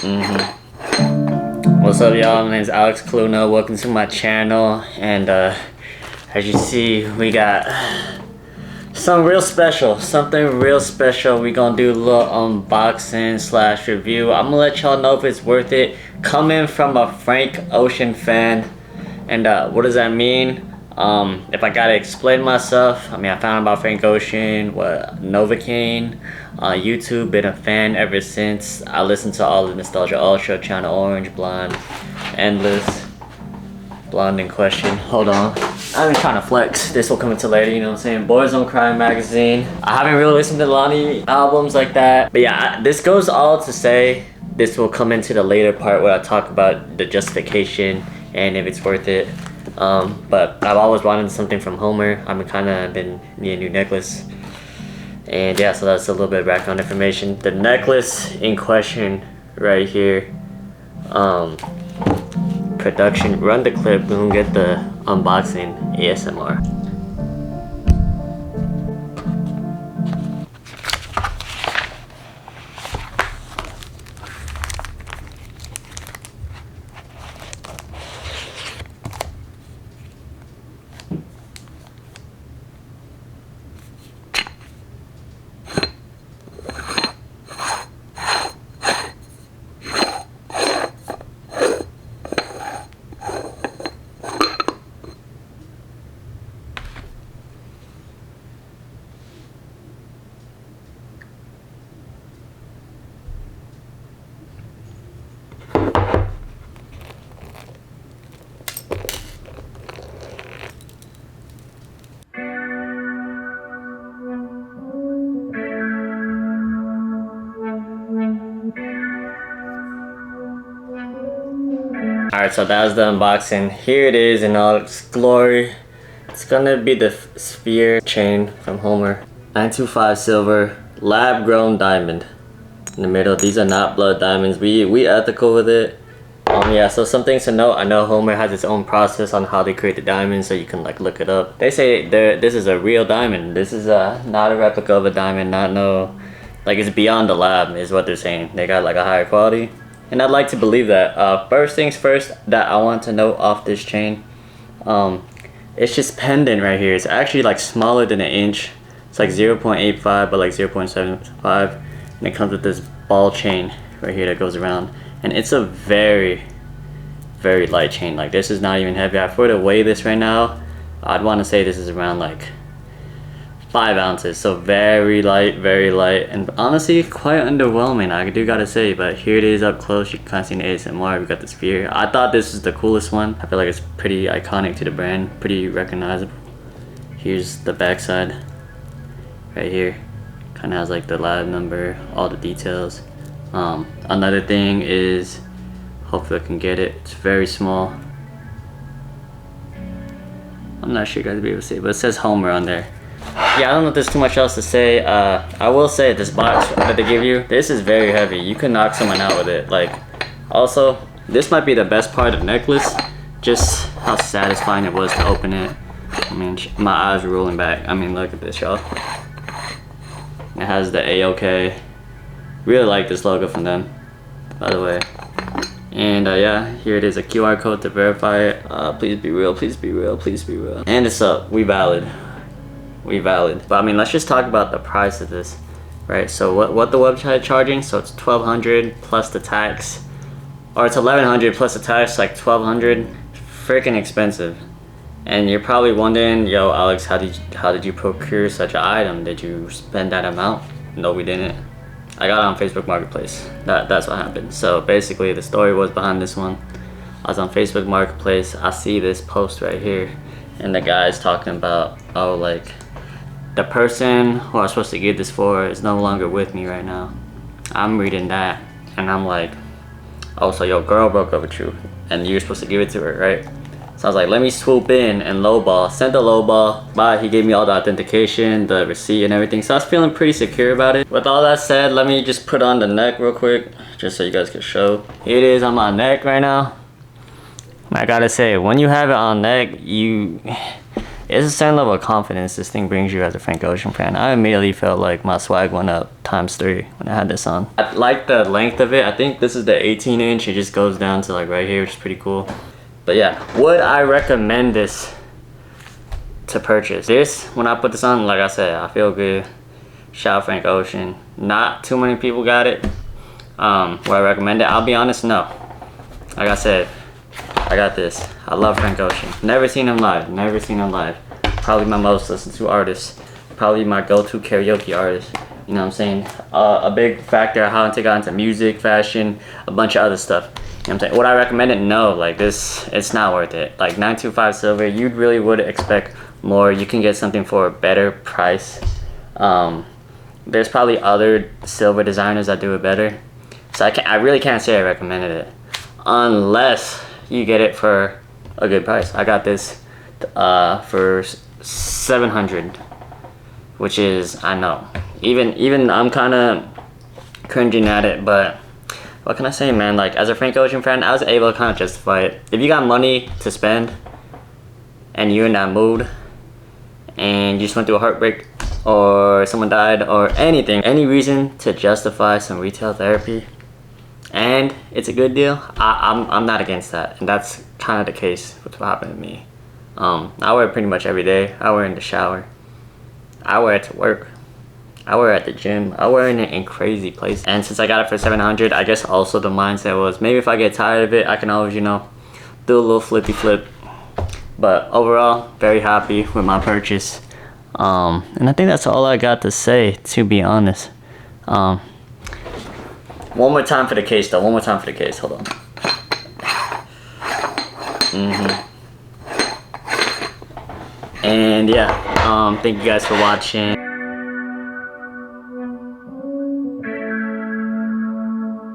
What's up, y'all? My name is Alex Cluno. Welcome to my channel. And as you see, we got something real special. We gonna do a little unboxing slash review. I'm gonna let y'all know if it's worth it. Coming from a Frank Ocean fan. And what does that mean? If I gotta explain myself, I mean, I found out about Frank Ocean, Novocaine, YouTube, been a fan ever since. I listened to all the Nostalgia Ultra, Channel Orange, Blonde, Endless, Blonde in Question. Hold on, I've been trying to flex. This will come into later, you know what I'm saying? Boys Don't Cry magazine. I haven't really listened to Lonnie albums like that. But yeah, this goes all to say, this will come into the later part where I talk about the justification and if it's worth it. But I've always wanted something from Homer. I've been need a new necklace. And yeah, so that's a little bit of background information. The necklace in question right here, production, run the clip, we're gonna get the unboxing ASMR. Alright, so that was the unboxing. Here it is in all its glory. It's gonna be the sphere chain from Homer. 925 silver, lab grown diamond. In the middle, these are not blood diamonds. We ethical with it. Yeah, so some things to note. I know Homer has its own process on how they create the diamonds, so you can like look it up. They say this is a real diamond. This is not a replica of a diamond, like it's beyond the lab is what they're saying. They got like a higher quality. And I'd like to believe that. First things first that I want to note off this chain, it's just pendant right here. It's actually like smaller than an inch. It's like 0.85 but like 0.75, and it comes with this ball chain right here that goes around. And it's a very, very light chain. Like this is not even heavy. If I were to weigh this right now, I'd want to say this is around like 5 ounces, so very light, and honestly quite underwhelming, I do gotta say. But here it is up close. You can kind of see in ASMR. We got the sphere. I thought this was the coolest one. I feel like it's pretty iconic to the brand, pretty recognizable. Here's the back side right here, kind of has like the lab number, all the details. Another thing is, hopefully I can get it, it's very small. I'm not sure you guys will be able to see it, but it says Homer on there. Yeah, I don't know if there's too much else to say. I will say this box that they give you, this is very heavy. You can knock someone out with it. Like, also, this might be the best part of the necklace, just how satisfying it was to open it. I mean, my eyes were rolling back. I mean, look at this, y'all. It has the A-OK. Really like this logo from them, by the way. And yeah, here it is, a QR code to verify it. Please be real, please be real, please be real. And it's up, we valid. But I mean, let's just talk about the price of this, right? So what the website charging? So it's $1,200 plus the tax, or it's $1,100 plus the tax, like $1,200. Freaking expensive. And you're probably wondering, yo, Alex, how did you procure such an item? Did you spend that amount? No, we didn't. I got it on Facebook Marketplace. That's what happened. So basically, the story was behind this one. I was on Facebook Marketplace. I see this post right here, and the guy's talking about, oh, like, the person who I was supposed to give this for is no longer with me right now. I'm reading that, and I'm like, oh, so your girl broke up with you, and you're supposed to give it to her, right? So I was like, let me swoop in and lowball. Sent the lowball, but he gave me all the authentication, the receipt, and everything. So I was feeling pretty secure about it. With all that said, let me just put on the neck real quick, just so you guys can show. Here it is on my neck right now. I gotta say, when you have it on neck, it's a certain level of confidence this thing brings you as a Frank Ocean fan. I immediately felt like my swag went up ×3 when I had this on. I like the length of it. I think this is the 18-inch. It just goes down to like right here, which is pretty cool. But yeah, would I recommend this to purchase? This, when I put this on, like I said, I feel good. Shout out Frank Ocean. Not too many people got it. Would I recommend it? I'll be honest, no. Like I said, I got this. I love Frank Ocean. Never seen him live. Never seen him live. Probably my most listened to artist. Probably my go-to karaoke artist. You know what I'm saying? A big factor of how I got into music, fashion, a bunch of other stuff. You know what I'm saying? Would I recommend it? No. Like this, it's not worth it. Like 925 silver, you really would expect more. You can get something for a better price. There's probably other silver designers that do it better. So I really can't say I recommended it. Unless you get it for a good price. I got this for 700, which is, I know, even I'm kind of cringing at it, but what can I say, man? Like, as a Frank Ocean fan, I was able to kind of justify it. If you got money to spend and you're in that mood and you just went through a heartbreak or someone died or anything, any reason to justify some retail therapy, and it's a good deal, I'm not against that. And that's kind of the case with what happened to me. I wear it pretty much every day. I wear it in the shower. I wear it to work. I wear it at the gym. I wear it in crazy places. And since I got it for 700, I guess also the mindset was maybe if I get tired of it, I can always, you know, do a little flippy flip. But overall, very happy with my purchase. And I think that's all I got to say, to be honest. One more time for the case, though. One more time for the case. Hold on. And yeah, thank you guys for watching.